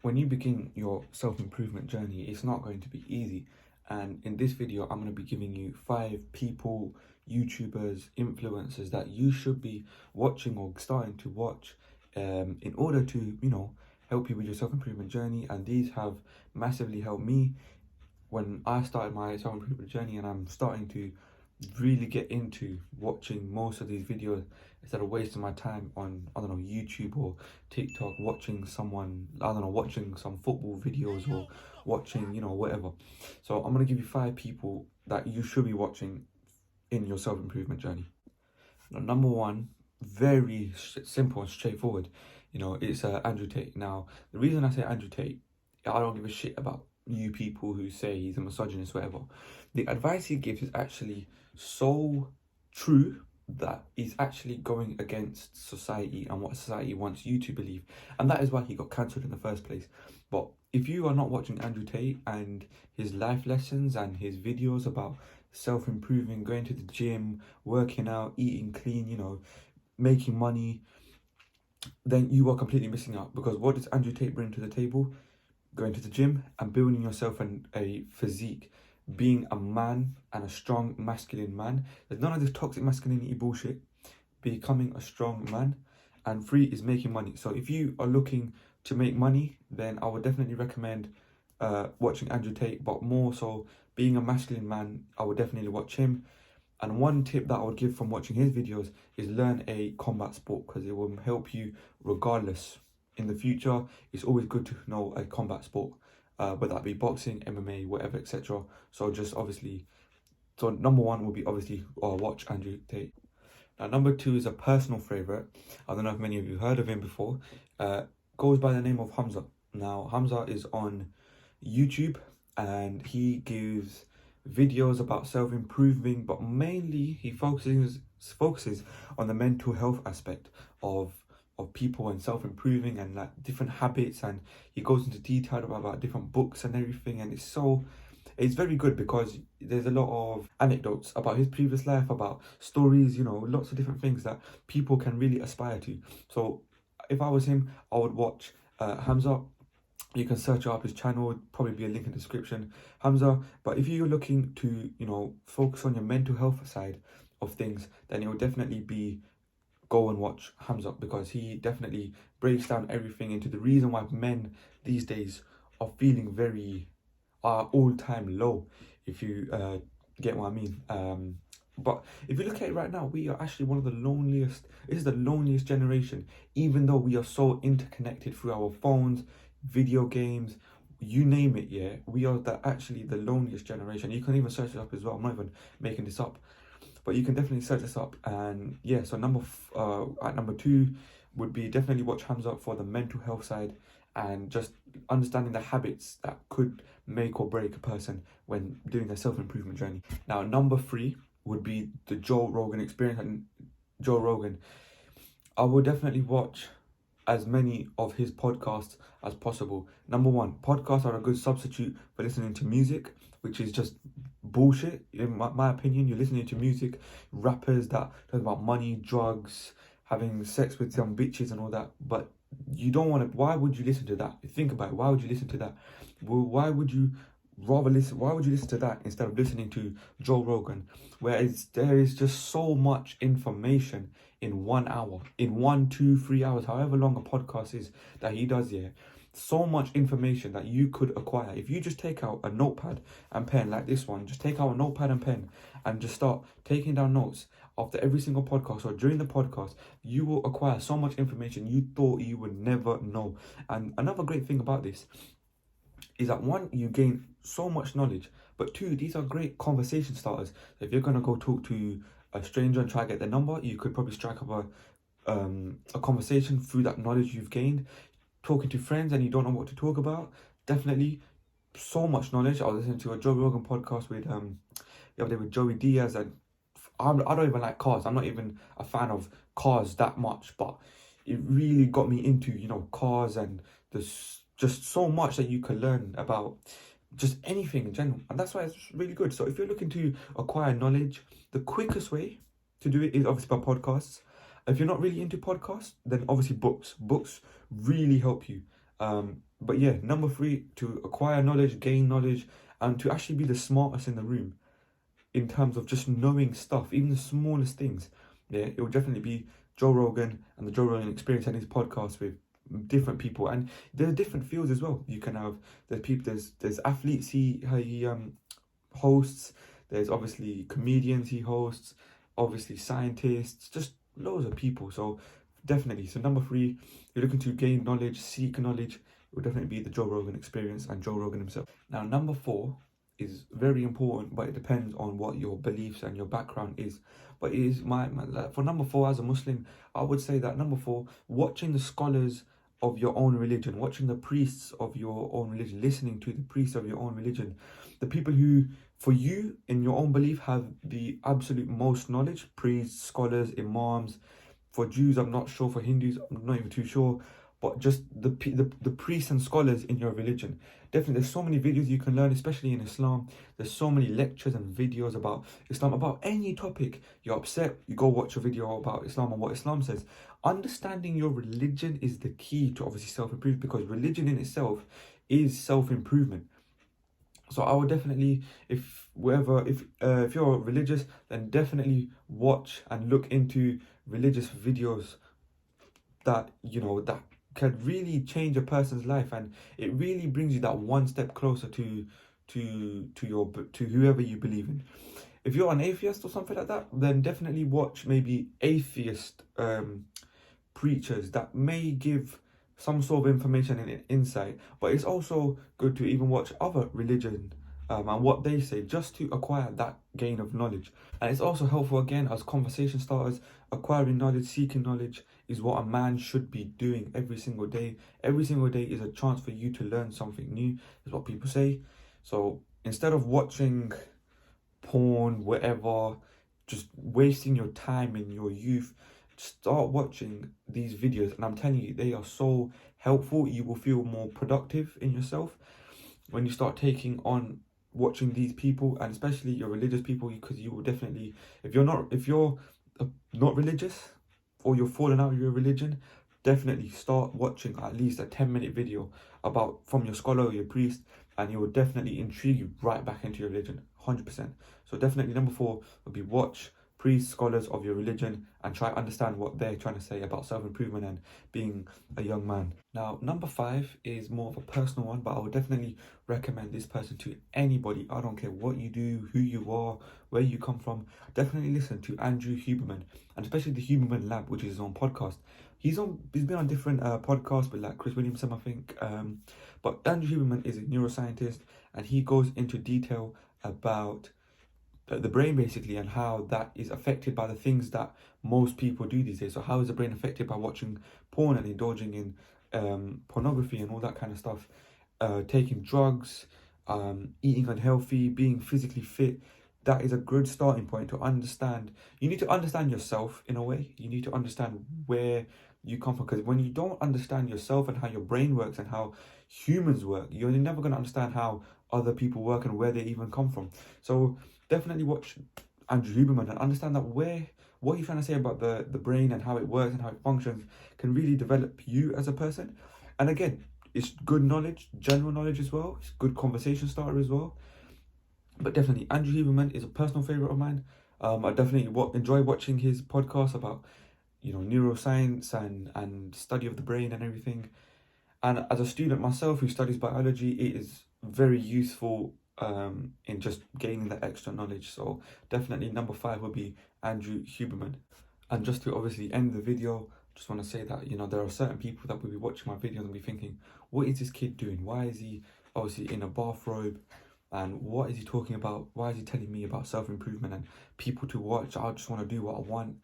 when you begin your self-improvement journey, it's not going to be easy. And in this video, I'm going to be giving you 5 people, YouTubers, influencers that you should be watching or starting to watch in order to, help you with your self-improvement journey. And these have massively helped me when I started my self-improvement journey, and I'm starting to really get into watching most of these videos instead of wasting my time on, I don't know, YouTube or TikTok, watching someone, I don't know, watching some football videos or watching, whatever. So I'm going to give you 5 people that you should be watching in your self-improvement journey. Now, number one, very simple and straightforward, it's Andrew Tate. Now, the reason I say Andrew Tate, I don't give a shit about you people who say he's a misogynist, whatever. The advice he gives is actually so true that he's actually going against society and what society wants you to believe. And that is why he got cancelled in the first place. But if you are not watching Andrew Tate and his life lessons and his videos about self-improving, going to the gym, working out, eating clean, making money, then you are completely missing out. Because what does Andrew Tate bring to the table? Going to the gym and building yourself a physique, being a man and a strong masculine man. There's none of this toxic masculinity bullshit. Becoming a strong man. And 3 is making money. So if you are looking to make money, then I would definitely recommend watching Andrew Tate. But more so, being a masculine man, I would definitely watch him. And one tip that I would give from watching his videos is learn a combat sport, because it will help you regardless. In the future, it's always good to know a combat sport, whether that be boxing, MMA, whatever, etc. So number 1 will be obviously watch Andrew Tate. Now, number 2 is a personal favorite. I don't know if many of you heard of him before. Goes by the name of Hamza. Now, Hamza is on YouTube and he gives videos about self-improving, but mainly he focuses on the mental health aspect of people and self-improving and like different habits, and he goes into detail about different books and everything, and it's very good because there's a lot of anecdotes about his previous life, about stories, lots of different things that people can really aspire to. So if I was him, I would watch Hamza. You can search up his channel, probably be a link in the description, Hamza. But if you're looking to, focus on your mental health side of things, then it would definitely be go and watch Hamza, because he definitely breaks down everything into the reason why men these days are feeling very all-time low, if you get what I mean. But if you look at it right now, we are actually one of the loneliest. This is the loneliest generation, even though we are so interconnected through our phones, video games, you name it. Yeah, we are actually the loneliest generation. You can even search it up as well. I'm not even making this up, but you can definitely search this up. And yeah, so at number 2 would be definitely watch Hamza for the mental health side and just understanding the habits that could make or break a person when doing a self-improvement journey. Now, number 3 would be the Joe Rogan Experience. And Joe Rogan, I will definitely watch as many of his podcasts as possible. Number 1, podcasts are a good substitute for listening to music, which is just bullshit in my opinion. You're listening to music, rappers that talk about money, drugs, having sex with some bitches and all that, but you don't want to. Why would you listen to that? Think about it. Why would you listen to that? Well, why would you listen to that instead of listening to Joe Rogan, where there is just so much information in 1 hour, in 1, 2, 3 hours, however long a podcast is that he does here. So much information that you could acquire if you just take out a notepad and pen like this one. Just take out a notepad and pen and just start taking down notes after every single podcast or during the podcast. You will acquire so much information you thought you would never know. And another great thing about this is that 1, you gain so much knowledge, but 2, these are great conversation starters. So if you're gonna go talk to a stranger and try to get their number, you could probably strike up a conversation through that knowledge you've gained. Talking to friends and you don't know what to talk about, definitely so much knowledge. I was listening to a Joe Rogan podcast with the other day with Joey Diaz, and I don't even like cars. I'm not even a fan of cars that much, but it really got me into cars, and there's just so much that you can learn about just anything in general, and that's why it's really good. So if you're looking to acquire knowledge, the quickest way to do it is obviously by podcasts. If you're not really into podcasts, then obviously books really help you. But yeah, number 3, to acquire knowledge, gain knowledge, and to actually be the smartest in the room in terms of just knowing stuff, even the smallest things. Yeah, it will definitely be Joe Rogan and the Joe Rogan Experience and his podcast with different people, and there are different fields as well. You can have there's people, there's athletes he hosts. There's obviously comedians he hosts, obviously scientists, just loads of people. So definitely, so number 3, you're looking to gain knowledge, seek knowledge, it will definitely be the Joe Rogan Experience and Joe Rogan himself. Now, number 4 is very important, but it depends on what your beliefs and your background is. But it is like, for number 4, as a Muslim, I would say that number 4, watching the scholars of your own religion, watching the priests of your own religion, listening to the priests of your own religion, the people who, for you, in your own belief, have the absolute most knowledge, priests, scholars, imams. For Jews, I'm not sure. For Hindus, I'm not even too sure. But just the priests and scholars in your religion. Definitely, there's so many videos you can learn, especially in Islam. There's so many lectures and videos about Islam, about any topic. You're upset, you go watch a video about Islam and what Islam says. Understanding your religion is the key to obviously self-improvement, because religion in itself is self-improvement. So I would definitely, if you're religious, then definitely watch and look into religious videos that, that can really change a person's life, and it really brings you that one step closer to whoever you believe in. If you're an atheist or something like that, then definitely watch maybe atheist preachers that may give some sort of information and insight. But it's also good to even watch other religion and what they say, just to acquire that gain of knowledge. And it's also helpful, again, as conversation starters. Acquiring knowledge, seeking knowledge is what a man should be doing every single day. Every single day is a chance for you to learn something new, is what people say. So instead of watching porn, whatever, just wasting your time in your youth, start watching these videos, and I'm telling you, they are so helpful. You will feel more productive in yourself when you start taking on watching these people, and especially your religious people, because you will definitely, if you're not religious, or you're falling out of your religion, definitely start watching at least a 10-minute video from your scholar or your priest, and it will definitely intrigue you right back into your religion, 100%. So definitely number 4 would be watch priests, scholars of your religion, and try to understand what they're trying to say about self-improvement and being a young man. Now, number 5 is more of a personal one, but I would definitely recommend this person to anybody. I don't care what you do, who you are, where you come from. Definitely listen to Andrew Huberman, and especially the Huberman Lab, which is his own podcast. He's been on different podcasts with like Chris Williamson, I think. But Andrew Huberman is a neuroscientist, and he goes into detail about the brain, basically, and how that is affected by the things that most people do these days. So how is the brain affected by watching porn and indulging in pornography and all that kind of stuff, taking drugs, eating unhealthy, being physically fit. That is a good starting point to understand. You need to understand yourself in a way. You need to understand where you come from, because when you don't understand yourself and how your brain works and how humans work, you're never going to understand how other people work and where they even come from. So definitely watch Andrew Huberman and understand that what he's trying to say about the brain and how it works and how it functions can really develop you as a person. And again, it's good knowledge, general knowledge as well. It's good conversation starter as well. But definitely, Andrew Huberman is a personal favorite of mine. I definitely enjoy watching his podcast about, neuroscience and study of the brain and everything. And as a student myself who studies biology, it is very useful in just gaining that extra knowledge. So definitely number 5 would be Andrew Huberman. And just to obviously end the video, just want to say that, there are certain people that will be watching my videos and be thinking, what is this kid doing? Why is he obviously in a bathrobe? And what is he talking about? Why is he telling me about self-improvement and people to watch? I just want to do what I want.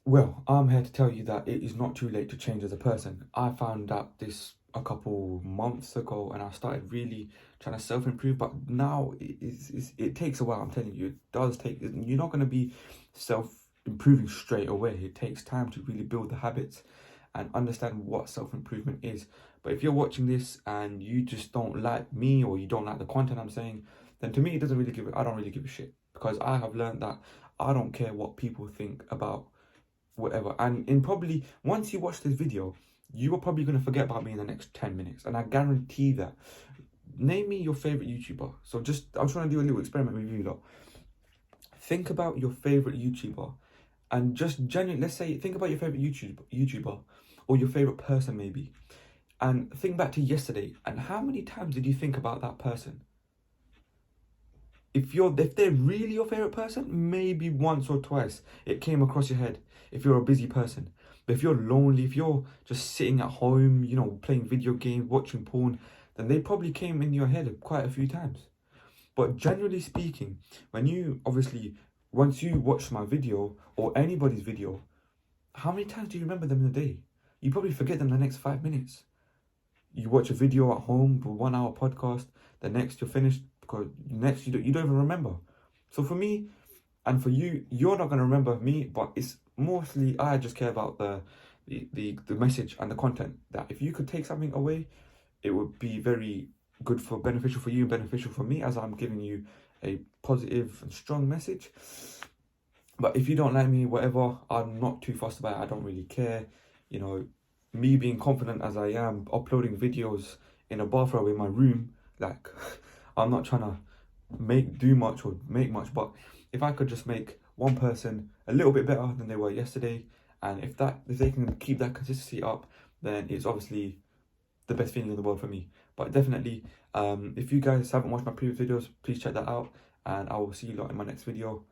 Well, I'm here to tell you that it is not too late to change as a person. I found out this a couple months ago, and I started really trying to self-improve, but now it takes a while. I'm telling you, it does take. You're not going to be self-improving straight away. It takes time to really build the habits and understand what self-improvement is. But if you're watching this and you just don't like me, or you don't like the content I'm saying, then to me I don't really give a shit, because I have learned that I don't care what people think about whatever. And probably once you watch this video, you are probably going to forget about me in the next 10 minutes. And I guarantee that. Name me your favorite YouTuber. So I'm trying to do a little experiment with you lot. Think about your favorite YouTuber and just genuinely, let's say, think about your favorite YouTuber or your favorite person maybe. And think back to yesterday and how many times did you think about that person? If they're really your favorite person, maybe once or twice it came across your head if you're a busy person. But if you're lonely, if you're just sitting at home, you know, playing video games, watching porn, then they probably came in your head quite a few times. But generally speaking, once you watch my video or anybody's video, how many times do you remember them in a day? You probably forget them the next 5 minutes. You watch a video at home, a 1 hour podcast, the next you're finished, because next you don't even remember. So for me and for you, you're not going to remember me, but it's mostly I just care about the message and the content. That if you could take something away, it would be very beneficial for you and beneficial for me, as I'm giving you a positive and strong message. But if you don't like me, whatever, I'm not too fussed about it. I don't really care. You know, me being confident as I am, uploading videos in a bathrobe in my room, like, I'm not trying to do much or make much, but if I could just make one person a little bit better than they were yesterday, and if they can keep that consistency up, then it's obviously the best feeling in the world for me. But definitely, if you guys haven't watched my previous videos, please check that out, and I will see you lot in my next video.